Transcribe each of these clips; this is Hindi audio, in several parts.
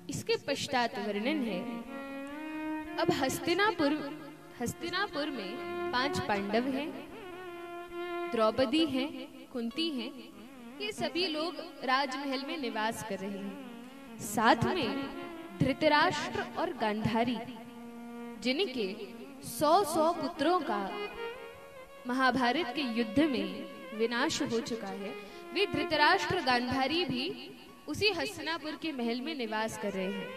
इसके पश्चात वर्णन है। अब हस्तिनापुर में 5 पांडव हैं, द्रौपदी हैं, कुंती हैं, ये सभी लोग राजमहल में निवास कर रहे हैं। साथ में धृतराष्ट्र और गांधारी, जिनके 100 पुत्रों का महाभारत के युद्ध में विनाश हो चुका है, वे धृतराष्ट्र गांधारी भी उसी हस्तिनापुर के महल में निवास कर रहे हैं।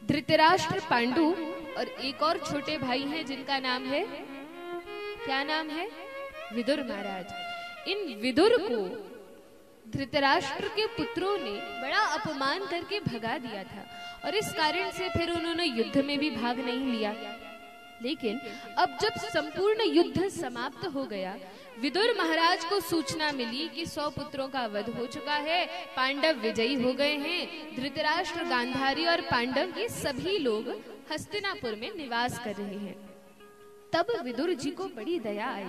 धृतराष्ट्र पांडु और एक और छोटे भाई हैं जिनका नाम है, क्या नाम है? विदुर महाराज। इन विदुर को धृतराष्ट्र के पुत्रों ने बड़ा अपमान करके भगा दिया था और इस कारण से फिर उन्होंने युद्ध में भी भाग नहीं लिया। लेकिन अब जब संपूर्ण युद्ध समाप्त हो गया, विदुर महाराज को सूचना मिली कि 100 पुत्रों का वध हो चुका है, पांडव विजयी हो गए हैं। धृतराष्ट्र, गांधारी और पांडव ये सभी लोग हस्तिनापुर में निवास कर रहे हैं। तब विदुर जी को बड़ी दया आई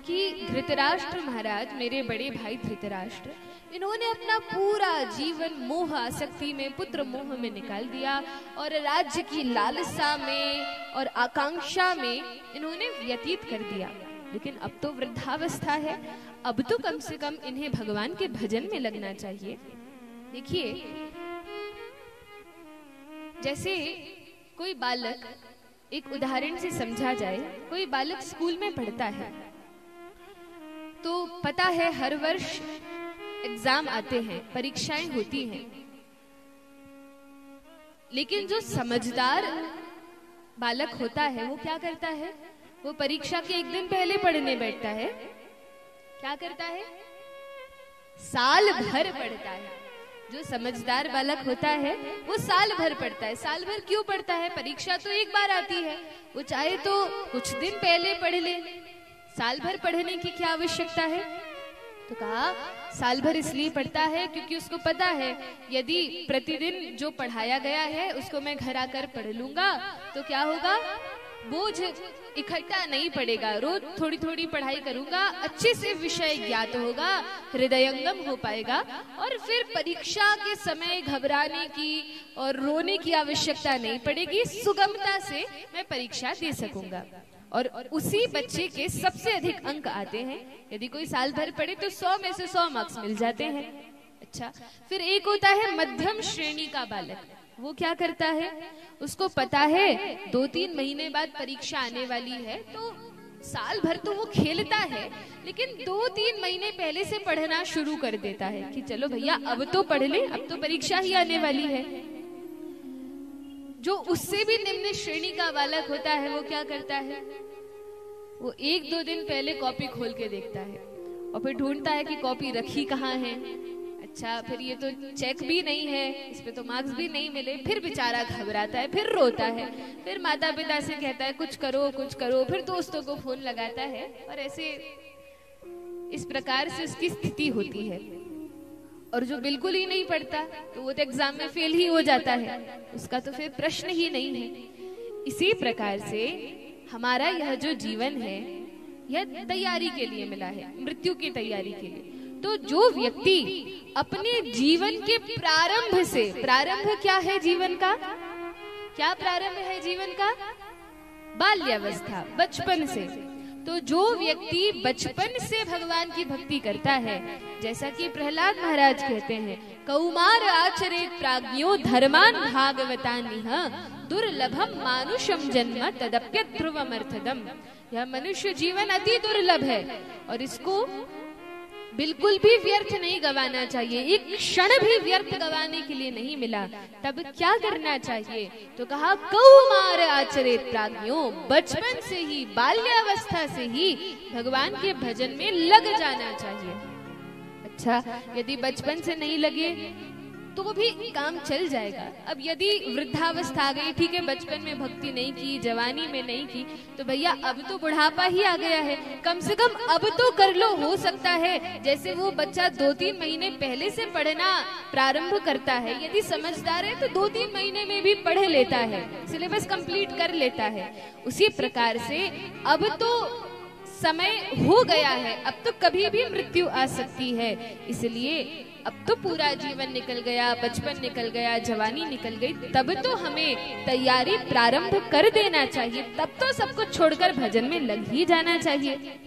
कि धृतराष्ट्र महाराज, मेरे बड़े भाई धृतराष्ट्र, इन्होंने अपना पूरा जीवन मोह आसक्ति में, पुत्र मोह में निकाल दिया और राज्य की लालसा में और आकांक्षा में इन्होंने व्यतीत कर दिया। लेकिन अब तो वृद्धावस्था है, अब तो कम से कम इन्हें भगवान के भजन में लगना चाहिए। देखिए, जैसे कोई बालक, एक उदाहरण से समझा जाए, कोई बालक स्कूल में पढ़ता है तो पता है हर वर्ष एग्जाम आते हैं, परीक्षाएं होती हैं, लेकिन जो समझदार बालक होता है वो क्या करता है? वो परीक्षा के एक दिन पहले पढ़ने बैठता है। क्या करता है? साल भर पढ़ता है। जो समझदार बालक होता है वो साल भर पढ़ता है। साल भर क्यों पढ़ता है? परीक्षा तो एक बार आती है, वो चाहे तो कुछ दिन पहले पढ़ ले। साल भर पढ़ने की क्या आवश्यकता है? तो कहा साल भर इसलिए पढ़ता है क्योंकि उसको पता है यदि प्रतिदिन जो पढ़ाया गया है उसको मैं घर आकर पढ़ लूंगा तो क्या होगा, बोझ इकट्ठा नहीं पड़ेगा। रोज थोड़ी थोड़ी पढ़ाई करूंगा, अच्छे से विषय ज्ञात होगा, हृदयंगम हो पाएगा और फिर परीक्षा के समय घबराने की और रोने की आवश्यकता नहीं पड़ेगी। सुगमता से मैं परीक्षा दे सकूंगा और उसी बच्चे के सबसे अधिक अंक आते हैं। यदि कोई साल भर पढ़े तो 100 में से 100 मार्क्स मिल जाते हैं। अच्छा, फिर एक होता है मध्यम श्रेणी का बालक। वो क्या करता है? उसको पता है 2-3 महीने बाद परीक्षा आने वाली है, तो साल भर तो वो खेलता है, लेकिन 2-3 महीने पहले से पढ़ना शुरू कर देता है कि चलो भैया अब तो पढ़ ले, अब तो परीक्षा ही आने वाली है। जो उससे भी निम्न श्रेणी का बालक होता है वो क्या करता है? वो 1-2 दिन पहले कॉपी खोल के देखता है और फिर ढूंढता है कि कॉपी रखी कहाँ है। अच्छा, फिर ये तो चेक भी नहीं है, इस पे तो मार्क्स भी नहीं मिले। फिर बेचारा घबराता है, फिर रोता है, फिर माता पिता से कहता है कुछ करो कुछ करो, फिर दोस्तों को फोन लगाता है और ऐसे इस प्रकार से उसकी स्थिति होती है। और जो बिल्कुल ही नहीं पढ़ता तो वो तो एग्जाम में फेल ही हो जाता है, उसका तो फिर प्रश्न ही नहीं है। इसी प्रकार से हमारा यह जो जीवन है यह तैयारी के लिए मिला है, मृत्यु की तैयारी के लिए। तो जो व्यक्ति अपने जीवन के प्रारंभ से, प्रारंभ क्या है जीवन का? क्या प्रारंभ है जीवन का? बाल्यावस्था, बचपन से। तो जो व्यक्ति बचपन से भगवान की भक्ति करता है, जैसा कि प्रहलाद महाराज कहते हैं, कौमार आचरेत प्राज्ञो धर्मान भागवतानिह दुर्लभम मानुषम जन्म तदप्य ध्रुवमर्थदम। यह मनुष्य जीवन अति दुर्लभ है और इसको बिल्कुल भी व्यर्थ नहीं गवाना चाहिए। एक क्षण भी व्यर्थ गवाने के लिए नहीं मिला। तब क्या करना चाहिए? तो कहा कौमार आचरेत प्राज्ञो, बचपन से ही, बाल्यावस्था से ही भगवान के भजन में लग जाना चाहिए। अच्छा, यदि बचपन से नहीं लगे तो भी काम चल जाएगा। अब यदि वृद्धावस्था आ गई, ठीक है, बचपन में भक्ति नहीं की, जवानी में नहीं की, तो भैया अब तो बुढ़ापा ही आ गया है, कम से कम अब तो कर लो। हो सकता है जैसे वो बच्चा 2-3 महीने पहले से पढ़ना प्रारंभ करता है, यदि समझदार है तो 2-3 महीने में भी पढ़ लेता है, सिलेबस कंप्लीट कर लेता है। उसी प्रकार से अब तो समय हो गया है, अब तो कभी भी मृत्यु आ सकती है। इसलिए अब तो पूरा जीवन निकल गया, बचपन निकल गया, जवानी निकल गई, तब तो हमें तैयारी प्रारंभ कर देना चाहिए, तब तो सब कुछ छोड़कर भजन में लग ही जाना चाहिए।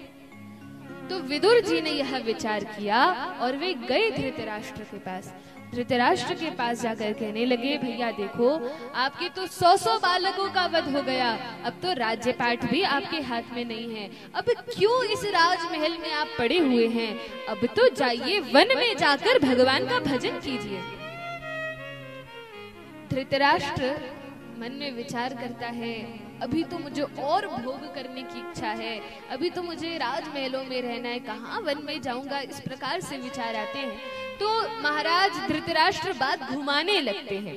तो विदुर जी ने यह विचार किया और वे गए धृतराष्ट्र के पास। धृतराष्ट्र के पास जाकर कहने लगे, भैया देखो, आपके तो 100 बालकों का वध हो गया, अब तो राज्यपाठ भी आपके हाथ में नहीं है, अब क्यों इस राजमहल में आप पड़े हुए हैं, अब तो जाइए वन में जाकर भगवान का भजन कीजिए। धृतराष्ट्र मन में विचार करता है, अभी तो मुझे और भोग करने की इच्छा है, अभी तो मुझे राजमहलों में रहना है, कहाँ वन में जाऊंगा, इस प्रकार से विचार आते हैं। तो महाराज धृतराष्ट्र बात घुमाने लगते हैं,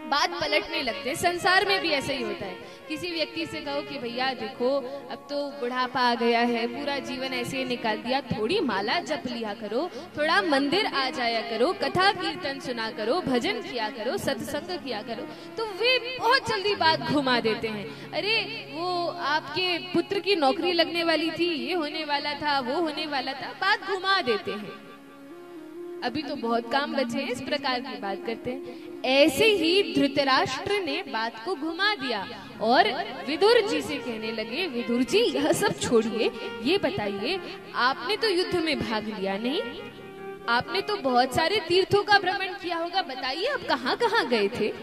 बात पलटने लगते हैं। संसार में भी ऐसा ही होता है, किसी व्यक्ति से कहो कि भैया देखो, अब तो बुढ़ापा आ गया है, पूरा जीवन ऐसे ही निकाल दिया, थोड़ी माला जप लिया करो, थोड़ा मंदिर आ जाया करो, कथा कीर्तन सुना करो, भजन किया करो, सत्संग किया करो, तो वे बहुत जल्दी बात घुमा देते हैं। अरे वो आपके पुत्र की नौकरी लगने वाली थी, ये होने वाला था, वो होने वाला था, बात घुमा देते हैं, अभी तो बहुत काम बचे हैं, इस प्रकार की बात करते हैं। ऐसे ही धृतराष्ट्र ने बात को घुमा दिया और विदुर जी से कहने लगे, विदुर जी यह सब छोड़िए, ये बताइए आपने तो युद्ध में भाग लिया नहीं, आपने तो बहुत सारे तीर्थों का भ्रमण किया होगा, बताइए आप कहाँ कहाँ गए थे।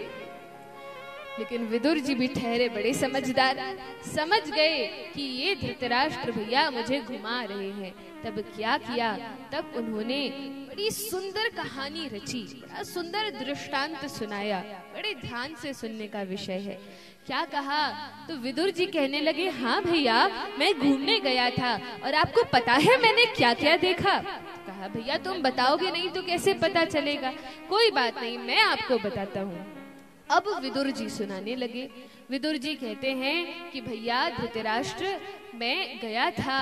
लेकिन विदुर जी भी ठहरे बड़े समझदार, समझ गए कि ये धृतराष्ट्र भैया मुझे घुमा रहे हैं। तब क्या किया, तब उन्होंने बड़ी सुंदर कहानी रची, बड़ा सुंदर दृष्टांत सुनाया, बड़े ध्यान से सुनने का विषय है। क्या कहा, तो विदुर जी कहने लगे, हाँ भैया मैं घूमने गया था और आपको पता है मैंने क्या क्या देखा। कहा भैया तुम बताओगे नहीं तो कैसे पता चलेगा, कोई बात नहीं मैं आपको बताता हूँ। अब विदुर जी सुनाने लगे। विदुर जी कहते हैं कि भैया धृतराष्ट्र, मैं गया था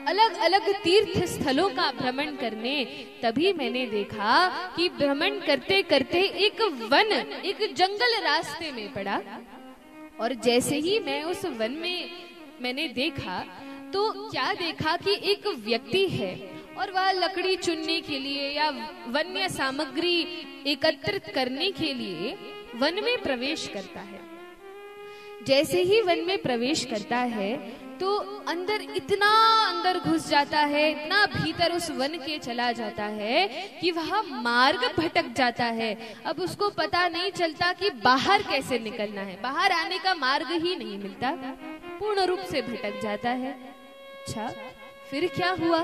अलग अलग तीर्थ स्थलों का भ्रमण करने, तभी मैंने देखा कि भ्रमण करते करते एक वन, एक जंगल रास्ते में पड़ा, और जैसे ही मैं उस वन में मैंने देखा तो क्या देखा कि एक व्यक्ति है और वह लकड़ी चुनने के लिए या वन्य सामग्री एकत्रित करने के लिए वन में प्रवेश करता है। जैसे ही वन में प्रवेश करता है तो अंदर इतना अंदर घुस जाता है, इतना भीतर उस वन के चला जाता है कि वह मार्ग भटक जाता है। अब उसको पता नहीं चलता कि बाहर कैसे निकलना है, बाहर आने का मार्ग ही नहीं मिलता, पूर्ण रूप से भटक जाता है। अच्छा फिर क्या हुआ?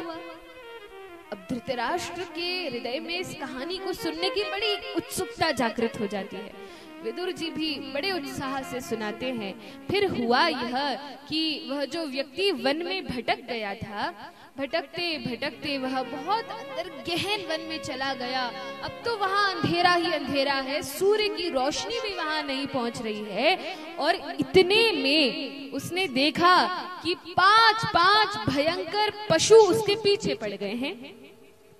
अब धृतराष्ट्र के हृदय में इस कहानी को सुनने की बड़ी उत्सुकता जागृत हो जाती है। विदुर जी भी बड़े उत्साह से सुनाते हैं। फिर हुआ यह कि वह जो व्यक्ति वन में भटक गया था, भटकते भटकते वह बहुत अंदर गहन वन में चला गया। अब तो वहां अंधेरा ही अंधेरा है, सूर्य की रोशनी भी वहां नहीं पहुंच रही है। और इतने में उसने देखा कि 5 भयंकर पशु उसके पीछे पड़ गए हैं।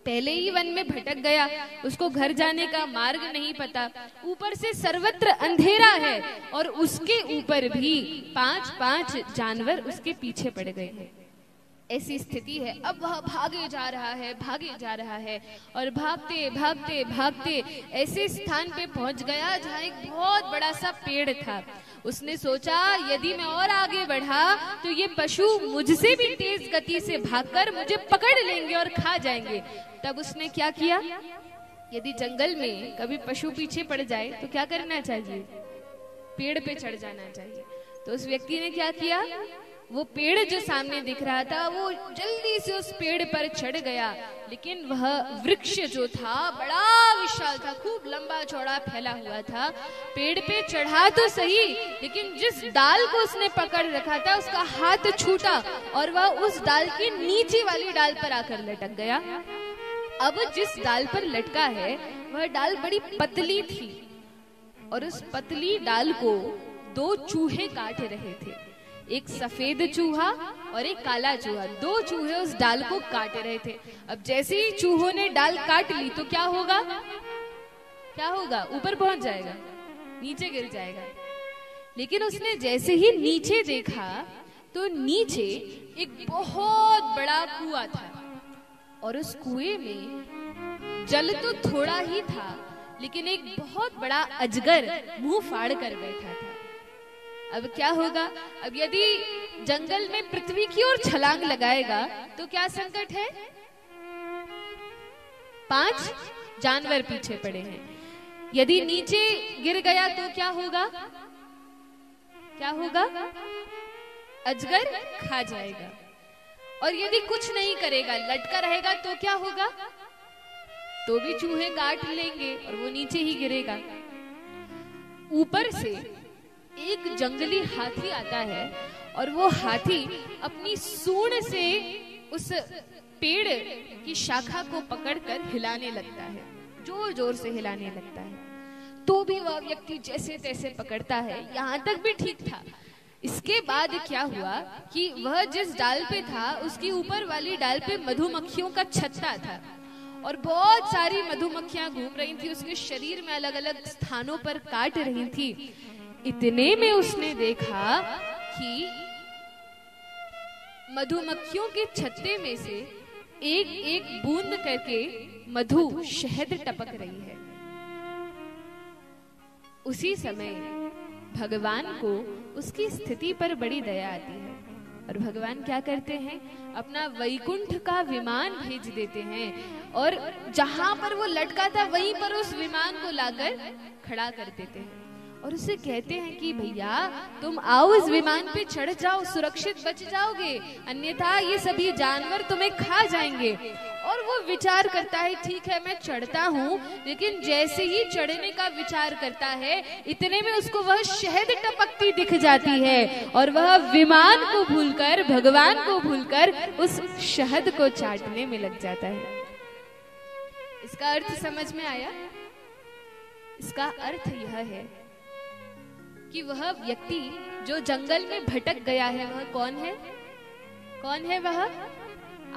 पहले ही वन में भटक गया, उसको घर जाने का मार्ग नहीं पता, ऊपर से सर्वत्र अंधेरा है और उसके ऊपर भी 5 जानवर उसके पीछे पड़ गए हैं। ऐसी स्थिति है। अब वह भागे जा रहा है और भागते भागते भागते ऐसे स्थान पे पहुंच गया जहाँ एक बहुत बड़ा सा पेड़ था। उसने सोचा यदि मैं और आगे बढ़ा तो ये पशु मुझसे भी तेज गति से भागकर मुझे पकड़ लेंगे और खा जाएंगे। तब उसने क्या किया, यदि जंगल में कभी पशु पीछे पड़ जाए तो क्या करना चाहिए, पेड़ पे चढ़ जाना चाहिए। तो उस व्यक्ति ने क्या किया, वो पेड़ जो सामने दिख रहा था वो जल्दी से उस पेड़ पर चढ़ गया। लेकिन वह वृक्ष जो था बड़ा विशाल था, खूब लंबा चौड़ा फैला हुआ था। पेड़ पे चढ़ा तो सही, लेकिन जिस डाल को उसने पकड़ रखा था उसका हाथ छूटा और वह उस डाल की नीचे वाली डाल पर आकर लटक गया। अब जिस डाल पर लटका है वह डाल बड़ी पतली थी और उस पतली डाल को 2 चूहे काट रहे थे, एक सफेद चूहा और एक काला चूहा। 2 चूहे उस डाल को काट रहे थे। अब जैसे ही चूहों ने डाल काट ली तो क्या होगा, ऊपर पहुंच जाएगा, नीचे गिर जाएगा। लेकिन उसने जैसे ही नीचे देखा तो नीचे एक बहुत बड़ा कुआं था और उस कुएं में जल तो थोड़ा ही था, लेकिन एक बहुत बड़ा अजगर मुंह फाड़ कर बैठा था। अब क्या होगा? अब यदि जंगल में पृथ्वी की ओर छलांग लगाएगा तो क्या संकट है? 5 जानवर पीछे पड़े हैं। यदि नीचे गिर गया तो क्या होगा? क्या होगा? अजगर खा जाएगा। और यदि कुछ नहीं करेगा, लटका रहेगा तो क्या होगा? तो भी चूहे काट लेंगे और वो नीचे ही गिरेगा। ऊपर से एक जंगली हाथी आता है और वो हाथी अपनी सूंड से उस पेड़ की शाखा को पकड़कर हिलाने लगता है, जोर जोर से हिलाने लगता है। तो भी वह व्यक्ति जैसे तैसे पकड़ता है, यहां तक भी ठीक था। इसके बाद क्या हुआ कि वह जिस डाल पे था उसकी ऊपर वाली डाल पे मधुमक्खियों का छत्ता था और बहुत सारी मधुमक्खियां घूम रही थी, उसके शरीर में अलग अलग स्थानों पर काट रही थी। इतने में उसने देखा कि मधुमक्खियों के छत्ते में से एक एक बूंद करके मधु शहद टपक रही है। उसी समय भगवान को उसकी स्थिति पर बड़ी दया आती है और भगवान क्या करते हैं? अपना वैकुंठ का विमान भेज देते हैं और जहां पर वो लटका था वहीं पर उस विमान को लाकर खड़ा कर देते हैं और उसे कहते हैं कि भैया तुम आओ, इस विमान पे चढ़ जाओ, सुरक्षित बच जाओगे, अन्यथा ये सभी जानवर तुम्हें खा जाएंगे। और वो विचार करता है ठीक है मैं चढ़ता हूँ, लेकिन जैसे ही चढ़ने का विचार करता है इतने में उसको वह शहद टपकती दिख जाती है और वह विमान को भूलकर, भगवान को भूलकर उस शहद को चाटने में लग जाता है। इसका अर्थ समझ में आया? इसका अर्थ यह है कि वह व्यक्ति जो जंगल में भटक गया है वह कौन है? कौन है वह?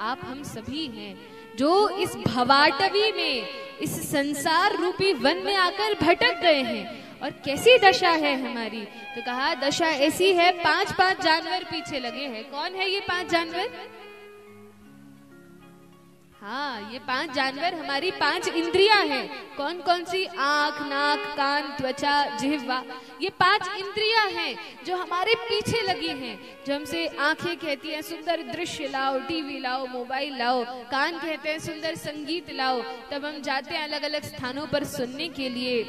आप हम सभी हैं जो इस भवाटवी में, इस संसार रूपी वन में आकर भटक गए हैं। और कैसी दशा है हमारी? तो कहा दशा ऐसी है, 5-5 जानवर पीछे लगे हैं। कौन है ये 5 जानवर? हाँ, ये 5 जानवर हमारी 5 इंद्रियां हैं। कौन कौन सी? आंख, नाक, कान, त्वचा, जिह्वा। ये 5 इंद्रियां हैं जो हमारे पीछे लगी हैं, जो हमसे आंखें कहती हैं सुंदर दृश्य लाओ, टीवी लाओ, मोबाइल लाओ, कान कहते हैं सुंदर संगीत लाओ, तब हम जाते हैं अलग अलग स्थानों पर सुनने के लिए,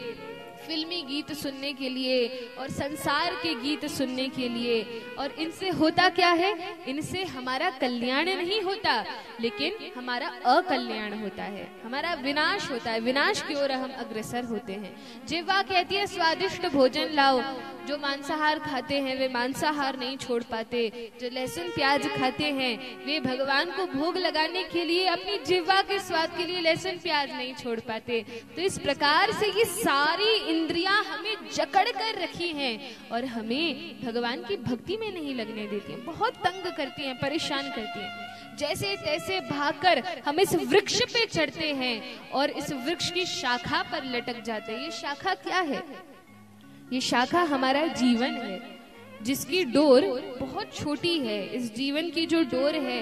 फिल्मी गीत सुनने के लिए और संसार के गीत सुनने के लिए। और इनसे होता क्या है? इनसे हमारा कल्याण नहीं होता, लेकिन हमारा अकल्याण होता है, हमारा विनाश होता है, विनाश की ओर हम अग्रसर होते हैं। जिह्वा कहती है स्वादिष्ट भोजन लाओ, जो मांसाहार खाते हैं वे मांसाहार नहीं छोड़ पाते, जो लहसुन प्याज खाते हैं वे भगवान को भोग लगाने के लिए अपनी जिह्वा के स्वाद के लिए लहसुन प्याज नहीं छोड़ पाते। तो इस प्रकार से ये सारी इंद्रियां हमें जकड़ कर रखी हैं और हमें भगवान की भक्ति में नहीं लगने देती हैं, बहुत तंग करती हैं, परेशान करती हैं। जैसे तैसे भागकर हम इस वृक्ष पे चढ़ते हैं और इस वृक्ष की शाखा पर लटक जाते हैं। ये शाखा क्या है? ये शाखा हमारा जीवन है, जिसकी डोर बहुत छोटी है। इस जीवन की जो डोर है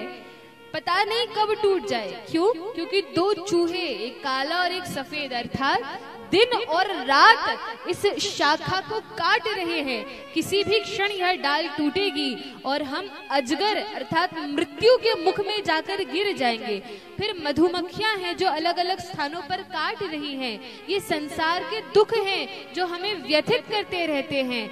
पता नहीं कब टूट जाए। क्यों? क्योंकि 2 चूहे, एक काला और एक सफेद, अर्थात दिन और रात इस शाखा को काट रहे हैं। किसी भी क्षण यह डाल टूटेगी और हम अजगर अर्थात मृत्यु के मुख में जाकर गिर जाएंगे। फिर मधुमक्खियां हैं जो अलग अलग स्थानों पर काट रही हैं। ये संसार के दुख हैं जो हमें व्यथित करते रहते हैं।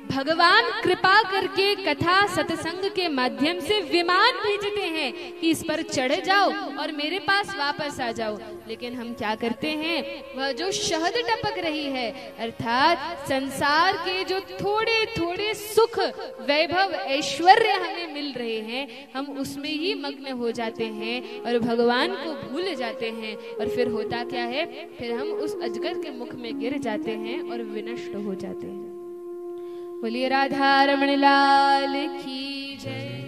भगवान कृपा करके कथा सत्संग के माध्यम से विमान भेजते हैं कि इस पर चढ़ जाओ और मेरे पास वापस आ जाओ। लेकिन हम क्या करते हैं? वह जो शहद टपक रही है अर्थात संसार के जो थोड़े थोड़े सुख, वैभव, ऐश्वर्य हमें मिल रहे हैं, हम उसमें ही मग्न हो जाते हैं और भगवान को भूल जाते हैं। और फिर होता क्या है? फिर हम उस अजगर के मुख में गिर जाते हैं और विनष्ट हो जाते हैं। बोलिए राधा रमण लाल की जय।